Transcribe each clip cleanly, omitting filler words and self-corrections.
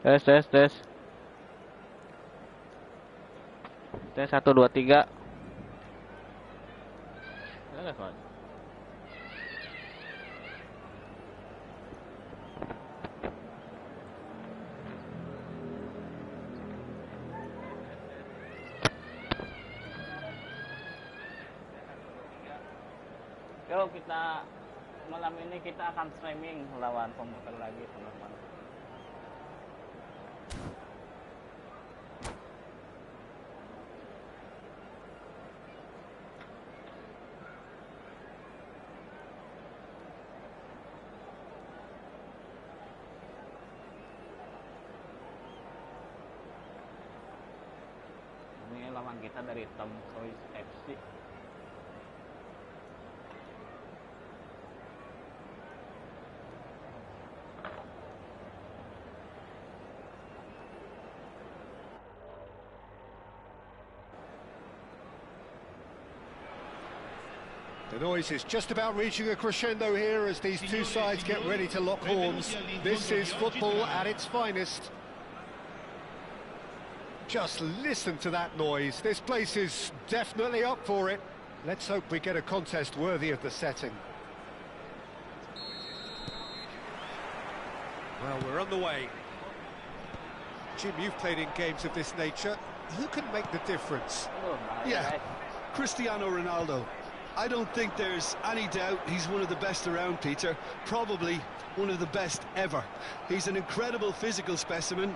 Tes, tes, tes. Tes 1 2 3. Yuk kita malam ini kita akan streaming lawan komputer lagi teman-teman. Ini lawan kita dari Tom Cruise FC. The noise is just about reaching a crescendo here as these two sides get ready to lock horns. This is football at its finest. Just listen to that noise. This place is definitely up for it. Let's hope we get a contest worthy of the setting. Well, we're on the way. Jim, you've played in games of this nature. Who can make the difference? Yeah, Cristiano Ronaldo. I don't think there's any doubt he's one of the best around, Peter. Probably one of the best ever. He's an incredible physical specimen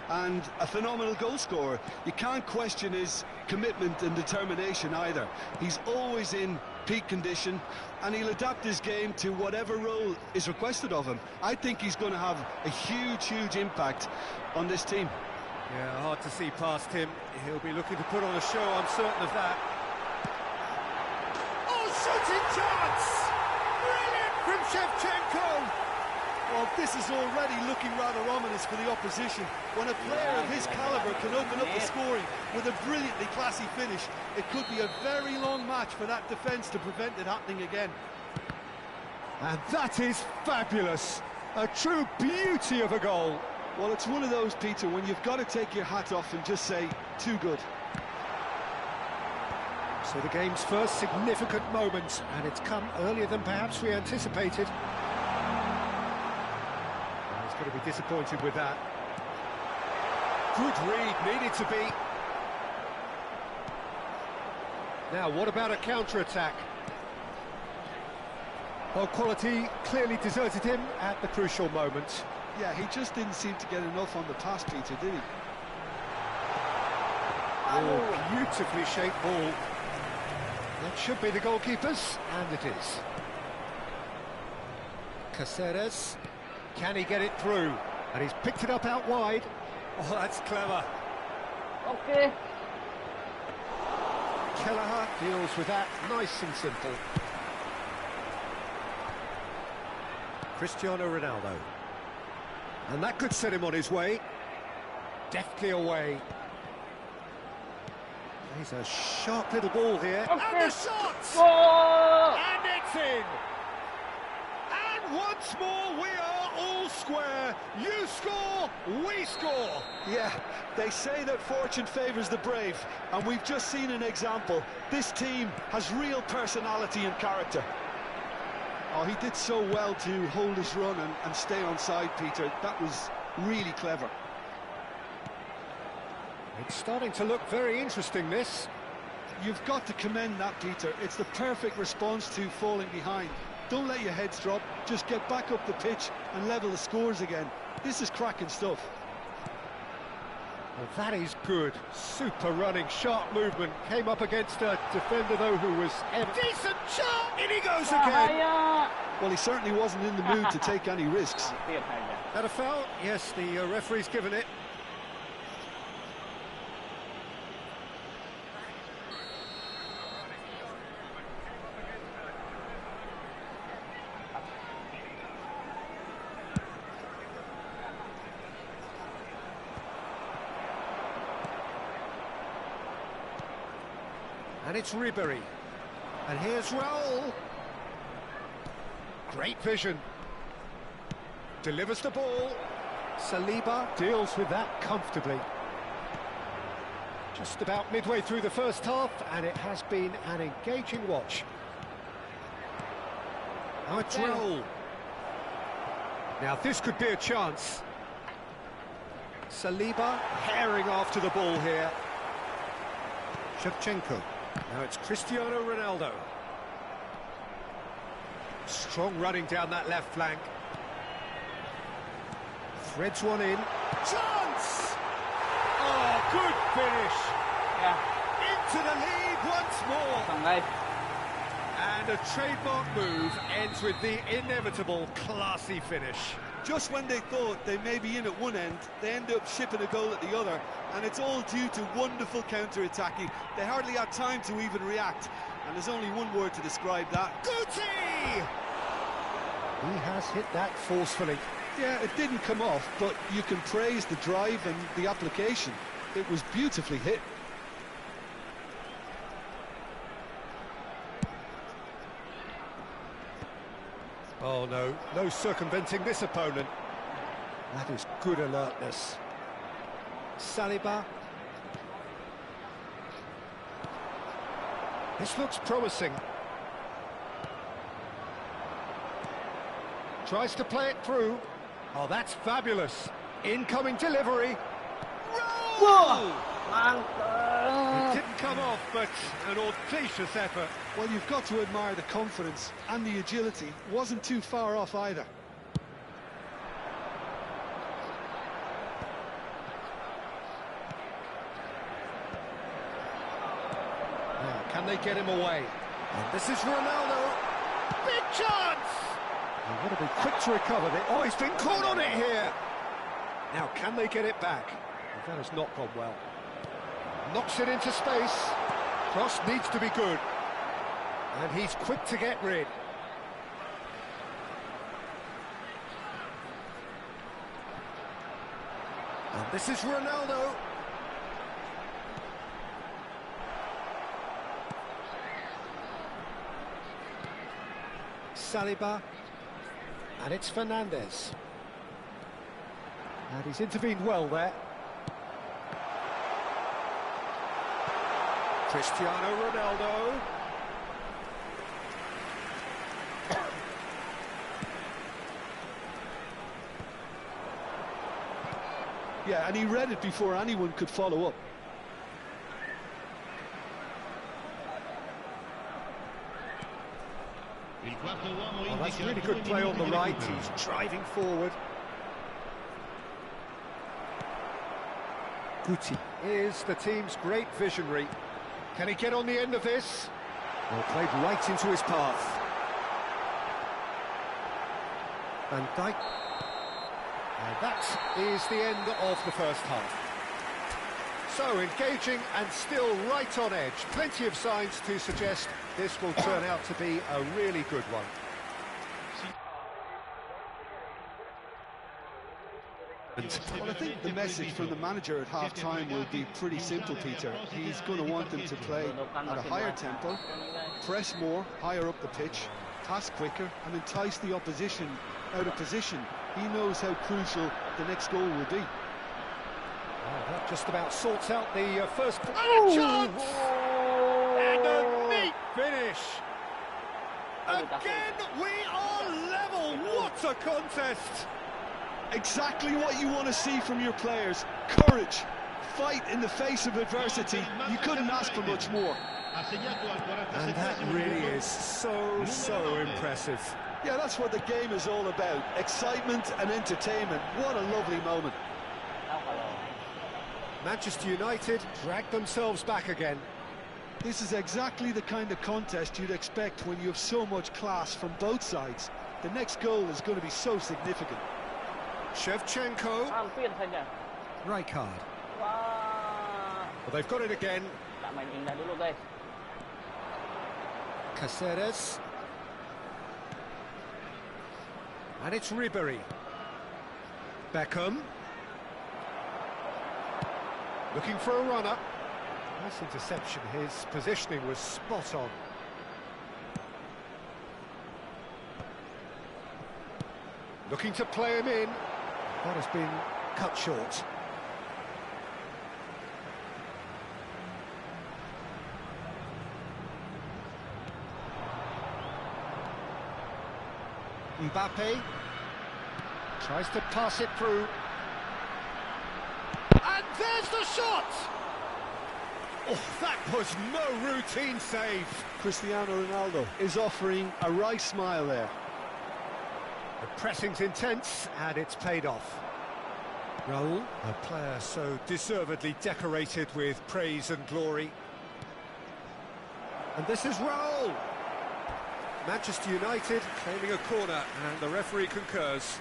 and a phenomenal goal scorer. You can't question his commitment and determination either. He's always in peak condition and he'll adapt his game to whatever role is requested of him. I think he's going to have a huge impact on this team. Yeah, hard to see past him. He'll be looking to put on a show, I'm certain of that. Shooting chance! Brilliant from Shevchenko! Well, this is already looking rather ominous for the opposition. When a player of his calibre can open up the scoring with a brilliantly classy finish, it could be a very long match for that defence to prevent it happening again. And that is fabulous! A true beauty of a goal. Well, it's one of those, Peter, when you've got to take your hat off and just say, too good. So the game's first significant moment, and it's come earlier than perhaps we anticipated. Well, he's going to be disappointed with that. Good read, needed to be. Now, what about a counter-attack? Well, quality clearly deserted him at the crucial moment. Yeah, he just didn't seem to get enough on the pass, Peter, did he? Oh, beautifully shaped ball. That should be the goalkeeper's, and it is. Caceres, can he get it through? And he's picked it up out wide. Oh, that's clever. Okay. Kelleher deals with that nice and simple. Cristiano Ronaldo. And that could set him on his way. Deftly away. He's a sharp little ball here. Okay. And the shot! Oh! And it's in! And once more we are all square. You score, we score. Yeah, they say that fortune favours the brave, and we've just seen an example. This team has real personality and character. Oh, he did so well to hold his run and stay on side, Peter. That was really clever. It's starting to look very interesting, this. You've got to commend that, Peter. It's the perfect response to falling behind. Don't let your heads drop. Just get back up the pitch and level the scores again. This is cracking stuff. Well, that is good. Super running, sharp movement. Came up against a defender, though, who was a decent shot. In he goes again. Well, he certainly wasn't in the mood to take any risks. Had a foul? Yes, the referee's given it. And it's Ribery. And here's Raul. Great vision. Delivers the ball. Saliba deals with that comfortably. Just about midway through the first half, and it has been an engaging watch. Now it's roll. Now this could be a chance. Saliba herring after the ball here. Shevchenko. Now it's Cristiano Ronaldo. Strong running down that left flank. Threads one in. Chance! Oh, good finish. Yeah. Into the lead once more. Xong đây. And a trademark move ends with the inevitable classy finish. Just when they thought they may be in at one end, they end up shipping a goal at the other, and it's all due to wonderful counter-attacking. They hardly had time to even react, and there's only one word to describe that. Guti! He has hit that forcefully. Yeah, it didn't come off, but you can praise the drive and the application. It was beautifully hit. Oh no, no circumventing this opponent. That is good alertness. Saliba. This looks promising. Tries to play it through. Oh, that's fabulous. Incoming delivery. Roll! It didn't come off, but an audacious effort. Well, you've got to admire the confidence and the agility. Wasn't too far off either. Now, can they get him away? And this is Ronaldo. Big chance! They've got to be quick to recover. Oh, he's been caught on it here. Now, can they get it back? That has not gone well. Knocks it into space. Cross needs to be good. And he's quick to get rid. And this is Ronaldo. Saliba. And it's Fernandes. And he's intervened well there. Cristiano Ronaldo. Yeah, and he read it before anyone could follow up. Oh, that's really good play on the right. He's driving forward. Guti is the team's great visionary. Can he get on the end of this? Well, played right into his path. Van Dijk. And that is the end of the first half. So, engaging and still right on edge. Plenty of signs to suggest this will turn out to be a really good one. Well, I think the message from the manager at half-time will be pretty simple, Peter. He's going to want them to play at a higher tempo, press more, higher up the pitch, pass quicker, and entice the opposition out of position. He knows how crucial the next goal will be. Oh, that just about sorts out the first... And a chance! And a neat finish! Again, we are level! What a contest! Exactly what you want to see from your players. Courage, fight in the face of adversity. You couldn't ask for much more. And that really is so impressive. Yeah, that's what the game is all about. Excitement and entertainment. What a lovely moment. Manchester United dragged themselves back again. This is exactly the kind of contest you'd expect when you have so much class from both sides. The next goal is going to be so significant. Shevchenko. Hampir saja. Rijkaard. Wah. Well, they've got it again. Tak main indah dulu, guys. Caceres. And it's Ribery. Beckham. Looking for a runner. Nice interception. His positioning was spot on. Looking to play him in. That has been cut short. Mbappe tries to pass it through. And there's the shot! Oh, that was no routine save. Cristiano Ronaldo is offering a wry smile there. The pressing's intense, and it's paid off. Raul, a player so deservedly decorated with praise and glory. And this is Raul. Manchester United claiming a corner, and the referee concurs.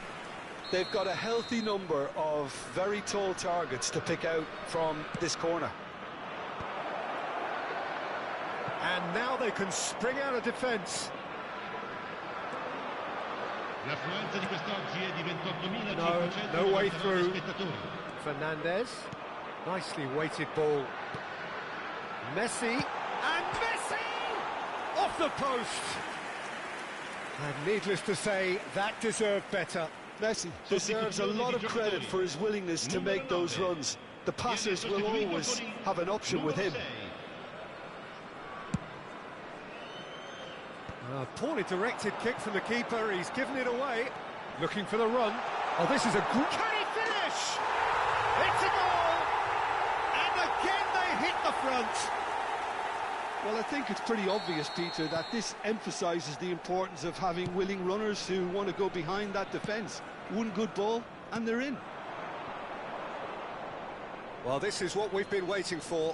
They've got a healthy number of very tall targets to pick out from this corner. And now they can spring out of defence. L'affluenza di quest'oggi è di 28.500 No way through. spettatori. Fernandez, nicely weighted ball. Messi, and Messi! Off the post! And needless to say, that deserved better. Messi deserves a lot of credit for his willingness to make those runs. The passers will always have an option with him. A poorly directed kick from the keeper, he's given it away. Looking for the run. Oh, this is a good... Can he finish? It's a goal! And again they hit the front. Well, I think it's pretty obvious, Peter, that this emphasises the importance of having willing runners who want to go behind that defence. One good ball, and they're in. Well, this is what we've been waiting for.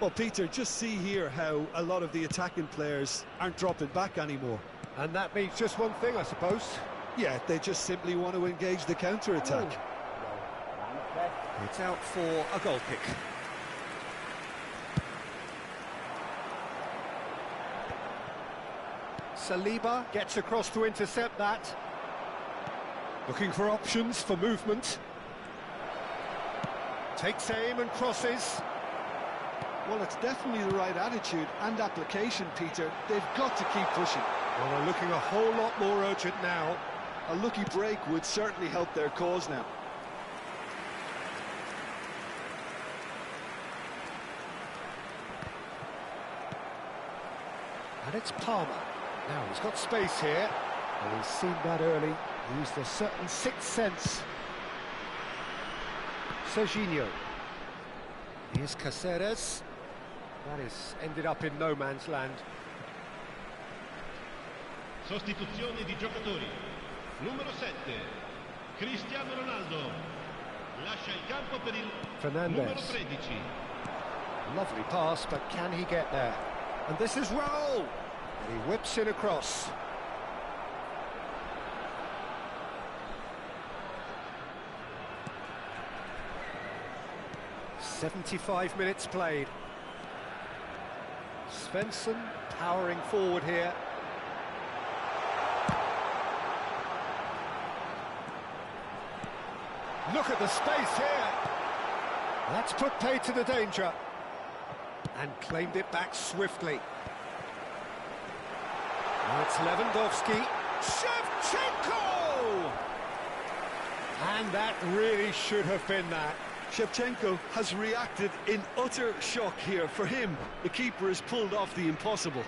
Well, Peter, just see here how a lot of the attacking players aren't dropping back anymore. And that means just one thing, I suppose. Yeah, they just simply want to engage the counter-attack. It's out for a goal kick. Saliba gets across to intercept that. Looking for options for movement. Takes aim and crosses. Well, it's definitely the right attitude and application, Peter. They've got to keep pushing. Well, they're looking a whole lot more urgent now. A lucky break would certainly help their cause now. And it's Palmer. Now, he's got space here. And he's seen that early. Used a certain sixth sense. Serginho. Here's Caceres. That is ended up in no man's land. Sostituzione di giocatori. Numero 7, Cristiano Ronaldo. Lascia il campo per il Fernandez. numero 13. Lovely pass, but can he get there? And this is Raul. And he whips it across. "75 minutes played. Svensson powering forward here. Look at the space here. That's put paid to the danger. And claimed it back swiftly. Now it's Lewandowski. Shevchenko! And that really should have been that. Shevchenko has reacted in utter shock here. For him, the keeper has pulled off the impossible.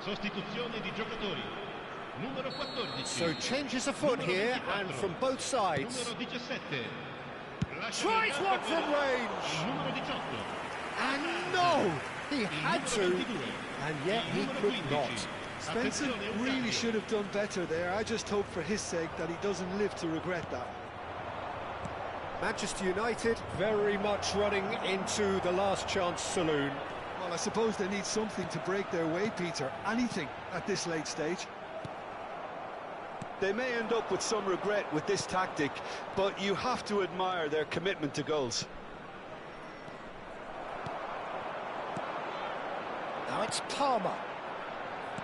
Sostituzione di giocatori. Numero 14. So changes afoot here, and from both sides. Numero 17. Tries one from range. Numero 18. And no! He had to, and yet he could not. Spencer really should have done better there. I just hope for his sake that he doesn't live to regret that. Manchester United very much running into the last chance saloon. Well, I suppose they need something to break their way, Peter. Anything at this late stage. They may end up with some regret with this tactic, but you have to admire their commitment to goals. Now it's Palmer.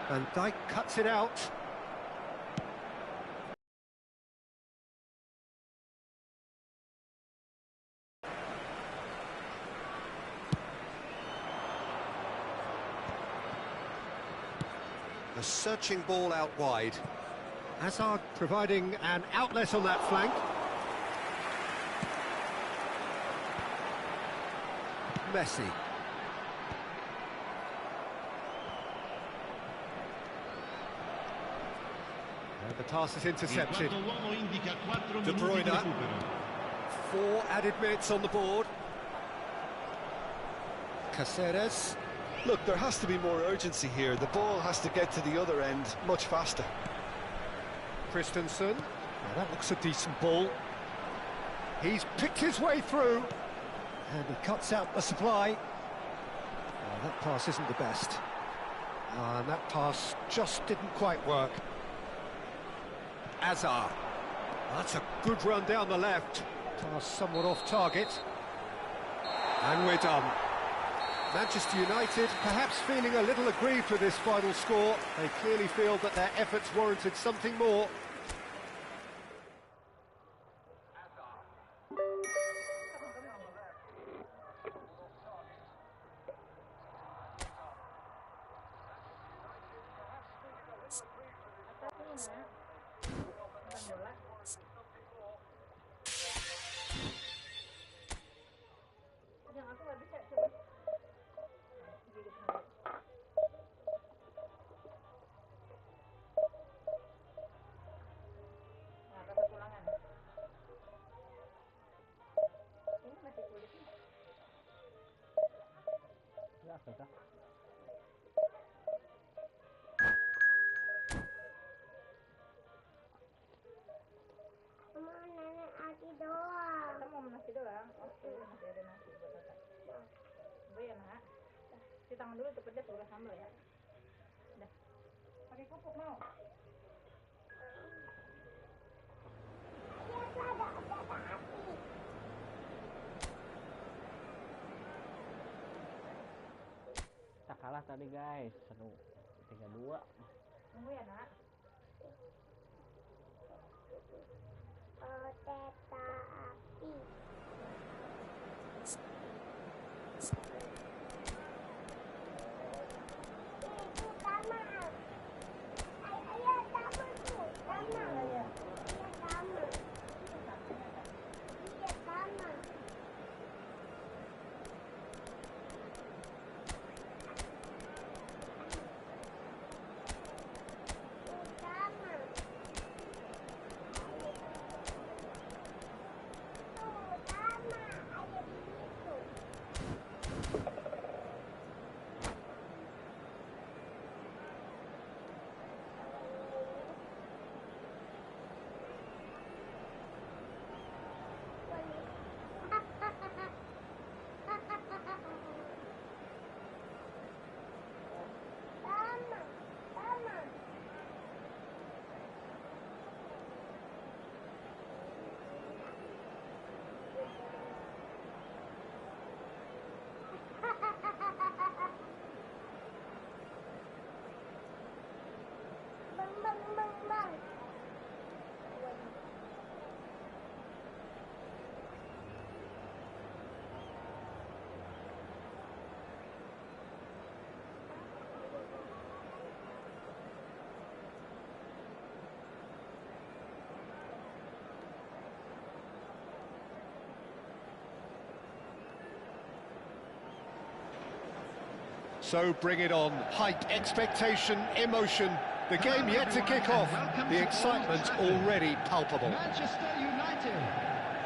Van Dijk cuts it out. A searching ball out wide. Hazard providing an outlet on that flank. Messi. And the pass is intercepted. De Bruyne. 4 added minutes on the board. Caceres. Look, there has to be more urgency here. The ball has to get to the other end much faster. Christensen. Now that looks a decent ball. He's picked his way through. And he cuts out the supply. Oh, that pass isn't the best. And that pass just didn't quite work. Hazard. That's a good run down the left. Pass somewhat off target. And we're done. Manchester United perhaps feeling a little aggrieved with this final score. They clearly feel that their efforts warranted something more. Nasi doang. Oke, masih ada nasi buat Tata. Gue ya, Nak. Cuci tangan dulu tuh pedas bukan sambal ya. Udah. Pakai pupuk mau? Kita kalah tadi guys, seru 3-2. Tunggu ya, Nak. So bring it on. Hype, expectation, emotion. The game yet to kick off. The excitement already palpable. Manchester United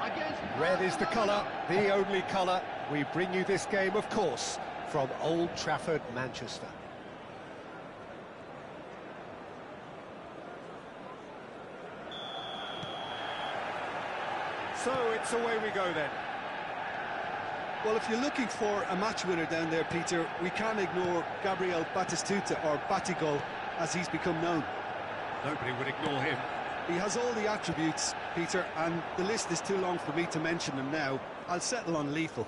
against Red is the colour, the only colour. We bring you this game, of course, from Old Trafford, Manchester. So it's away we go then. Well, if you're looking for a match winner down there, Peter, we can't ignore Gabriel Batistuta, or Batigol, as he's become known. Nobody would ignore him. He has all the attributes, Peter, and the list is too long for me to mention them now. I'll settle on lethal.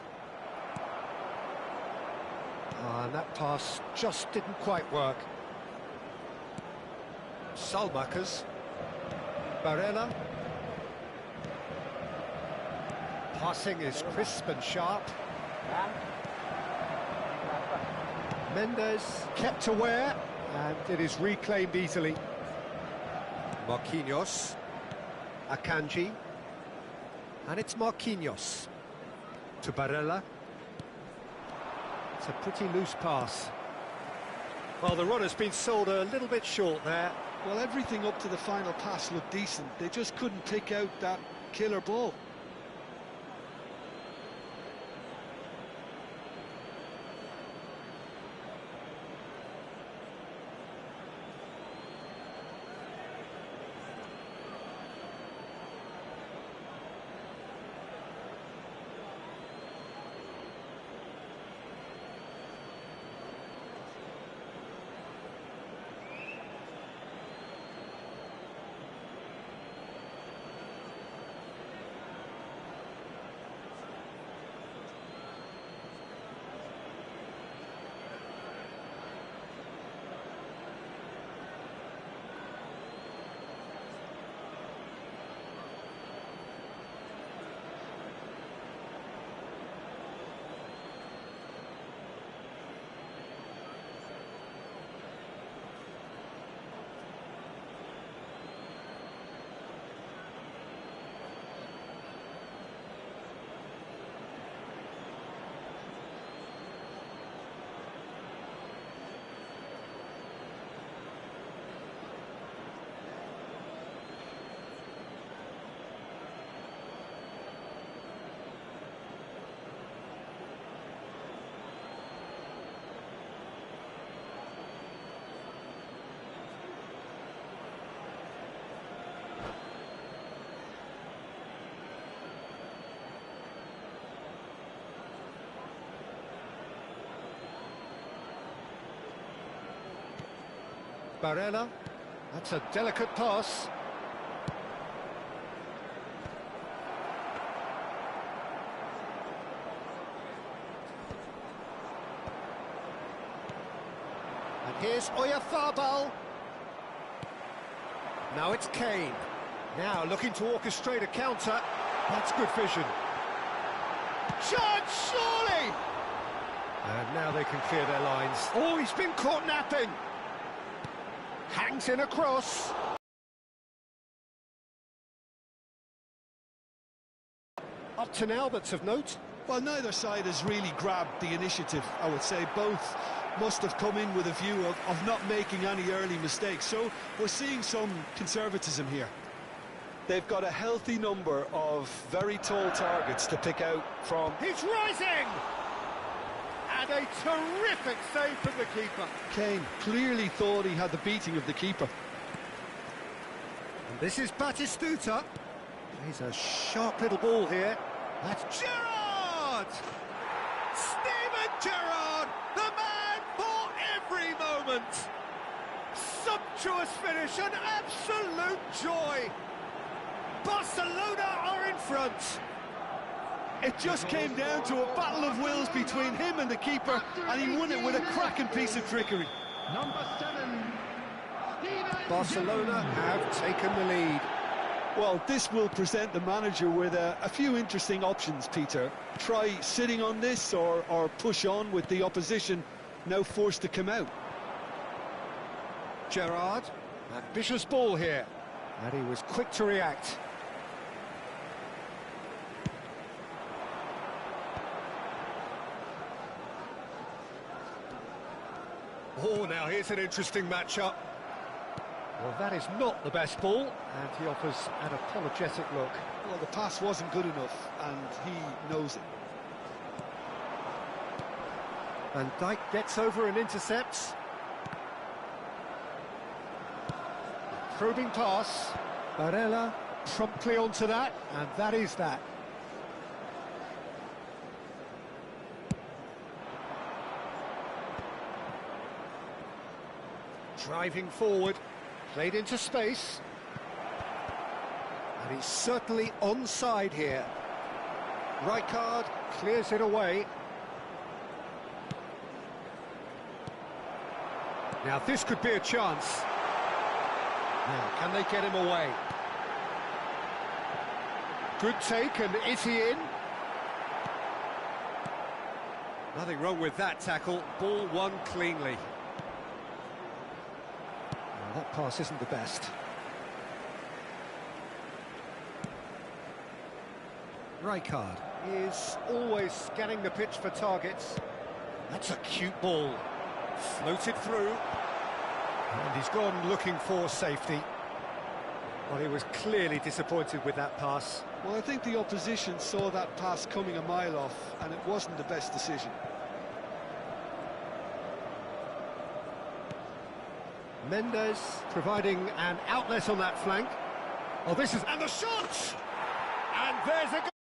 And that pass just didn't quite work. Salmakers. Barella. Passing is crisp and sharp. Mendes kept aware, and it is reclaimed easily. Marquinhos. Akanji. And it's Marquinhos. To Barella. It's a pretty loose pass. Well, the run has been sold a little bit short there. Well, everything up to the final pass looked decent. They just couldn't pick out that killer ball. Barella. That's a delicate pass. And here's Oyarzabal. Now it's Kane. Now looking to orchestrate a counter. That's good vision. Chance, surely! And now they can clear their lines. Oh, he's been caught napping. Hangs in a cross. Up to now, that's of note. Well, neither side has really grabbed the initiative, I would say. Both must have come in with a view of not making any early mistakes. So we're seeing some conservatism here. They've got a healthy number of very tall targets to pick out from. He's rising! And a terrific save from the keeper. Kane clearly thought he had the beating of the keeper. And this is Batistuta. He's a sharp little ball here. That's Gerrard! Steven Gerrard, the man for every moment. Sumptuous finish, an absolute joy. Barcelona are in front. It just came down to a battle of wills between him and the keeper, and he won it with a cracking piece of trickery. number 7, Steven Barcelona have taken the lead. Well, this will present the manager with a few interesting options, Peter. Try sitting on this or push on with the opposition now forced to come out. Gerrard, ambitious ball here, and he was quick to react. Oh, now here's an interesting matchup. Well, that is not the best ball, and he offers an apologetic look. Well, the pass wasn't good enough, and he knows it. Van Dijk gets over and intercepts. Probing pass. Barella promptly onto that, and that is that. Driving forward, played into space. And he's certainly onside here. Rijkaard clears it away. Now this could be a chance. Now, can they get him away? Good take, and is he in? Nothing wrong with that tackle. Ball won cleanly. Well, that pass isn't the best. Rijkaard is always scanning the pitch for targets. That's a cute ball. Floated through. And he's gone looking for safety. Well, he was clearly disappointed with that pass. Well, I think the opposition saw that pass coming a mile off, and it wasn't the best decision. Mendes providing an outlet on that flank. Oh, this is... And the shot! And there's a...